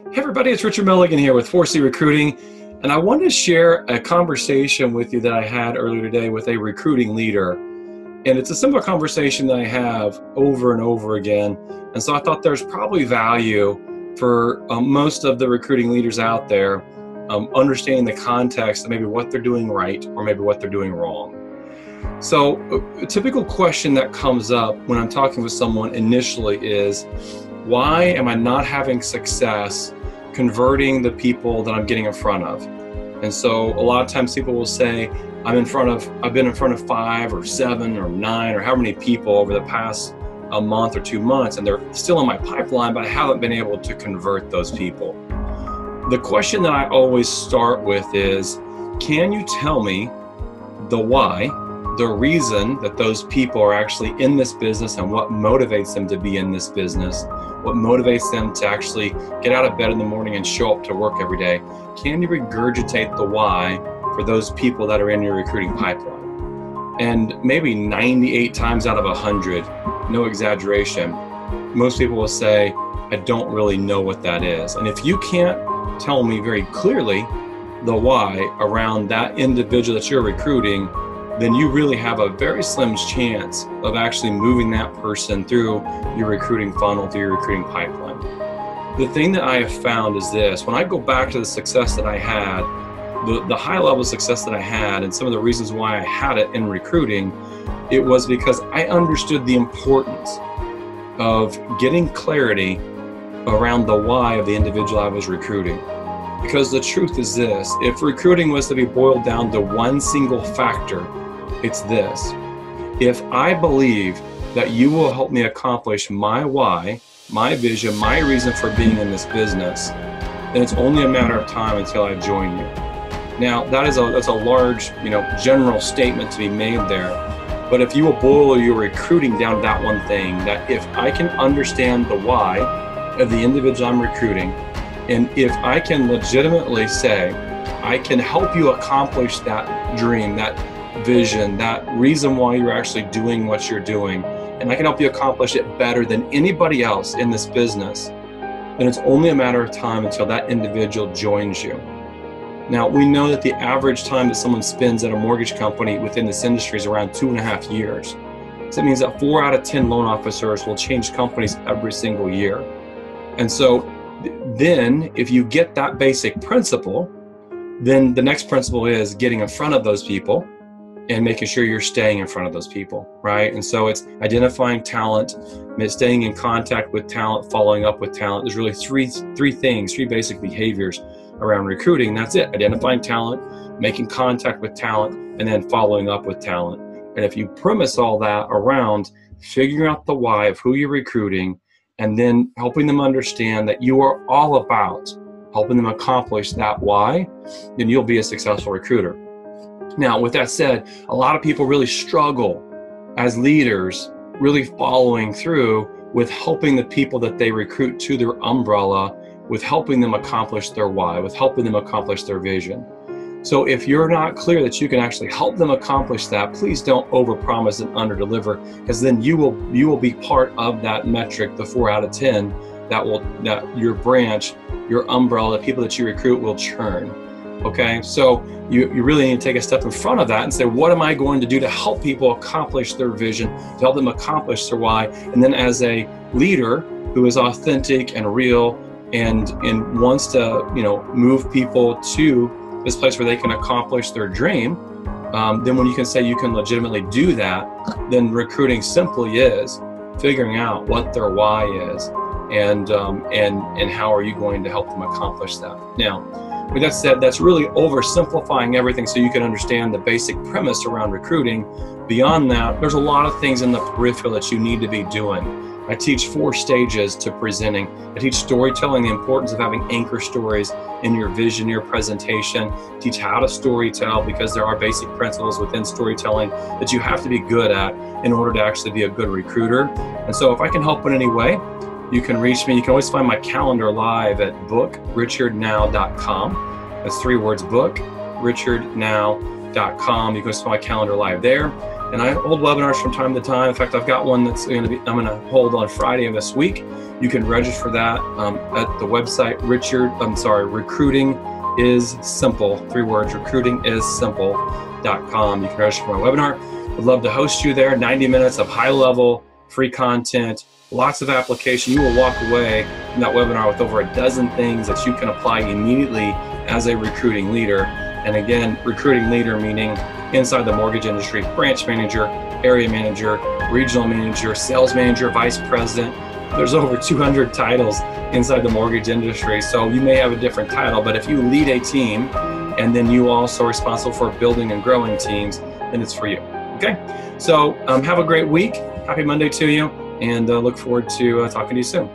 Hey everybody, it's Richard Milligan here with 4C Recruiting, and I wanted to share a conversation with you that I had earlier today with a recruiting leader. And it's a similar conversation that I have over and over again, and so I thought there's probably value for most of the recruiting leaders out there understanding the context of maybe what they're doing right or maybe what they're doing wrong. So a typical question that comes up when I'm talking with someone initially is, why am I not having success converting the people that I'm getting in front of? And so a lot of times people will say, I've been in front of 5 or 7 or 9 or how many people over the past a month or 2 months, and they're still in my pipeline, but I haven't been able to convert those people. The question that I always start with is, can you tell me the why, the reason that those people are actually in this business and what motivates them to be in this business? What motivates them to actually get out of bed in the morning and show up to work every day? Can you regurgitate the why for those people that are in your recruiting pipeline? And maybe 98 times out of 100, no exaggeration, most people will say, I don't really know what that is. And if you can't tell me very clearly the why around that individual that you're recruiting, then you really have a very slim chance of actually moving that person through your recruiting funnel, through your recruiting pipeline. The thing that I have found is this: when I go back to the success that I had, the high level success that I had, and some of the reasons why I had it in recruiting, it was because I understood the importance of getting clarity around the why of the individual I was recruiting. Because the truth is this: if recruiting was to be boiled down to one single factor, it's this: if I believe that you will help me accomplish my why, my vision, my reason for being in this business, then it's only a matter of time until I join you. Now, that's a large, general statement to be made there. But if you will boil your recruiting down to that one thing, that if I can understand the why of the individual I'm recruiting, and if I can legitimately say, I can help you accomplish that dream, that vision, that reason why you're actually doing what you're doing, and I can help you accomplish it better than anybody else in this business, then it's only a matter of time until that individual joins you. Now, we know that the average time that someone spends at a mortgage company within this industry is around 2.5 years. So that means that 4 out of 10 loan officers will change companies every single year. And so then if you get that basic principle, then the next principle is getting in front of those people and making sure you're staying in front of those people, right? And so it's identifying talent, staying in contact with talent, following up with talent. There's really three basic behaviors around recruiting. That's it: identifying talent, making contact with talent, and then following up with talent. And if you premise all that around figuring out the why of who you're recruiting, and then helping them understand that you are all about helping them accomplish that why, then you'll be a successful recruiter. Now, with that said, a lot of people really struggle as leaders really following through with helping the people that they recruit to their umbrella, with helping them accomplish their why, with helping them accomplish their vision. So if you're not clear that you can actually help them accomplish that, please don't overpromise and underdeliver, because then you will be part of that metric, the 4 out of 10, that your branch, your umbrella, the people that you recruit will churn. Okay, so you really need to take a step in front of that and say, what am I going to do to help people accomplish their vision, to help them accomplish their why? And then as a leader who is authentic and real and wants to move people to this place where they can accomplish their dream, then when you can say you can legitimately do that, then recruiting simply is figuring out what their why is and how are you going to help them accomplish that. Now, with that said, that's really oversimplifying everything so you can understand the basic premise around recruiting. Beyond that, there's a lot of things in the peripheral that you need to be doing. I teach 4 stages to presenting. I teach storytelling, the importance of having anchor stories in your vision, your presentation. Teach how to storytell, because there are basic principles within storytelling that you have to be good at in order to actually be a good recruiter. And so if I can help in any way, you can reach me. You can always find my calendar live at bookrichardnow.com. That's 3 words: bookrichardnow.com. You can always find my calendar live there. And I hold webinars from time to time. In fact, I've got one that's I'm going to hold on Friday of this week. You can register for that at the website Recruiting is Simple. 3 words, recruitingissimple.com. You can register for my webinar. I'd love to host you there. 90 minutes of high-level free content, lots of application. You will walk away from that webinar with over a dozen things that you can apply immediately as a recruiting leader. And again, recruiting leader meaning inside the mortgage industry, branch manager, area manager, regional manager, sales manager, vice president. There's over 200 titles inside the mortgage industry. So you may have a different title, but if you lead a team and then you also are responsible for building and growing teams, then it's for you. Okay, so have a great week. Happy Monday to you, and look forward to talking to you soon.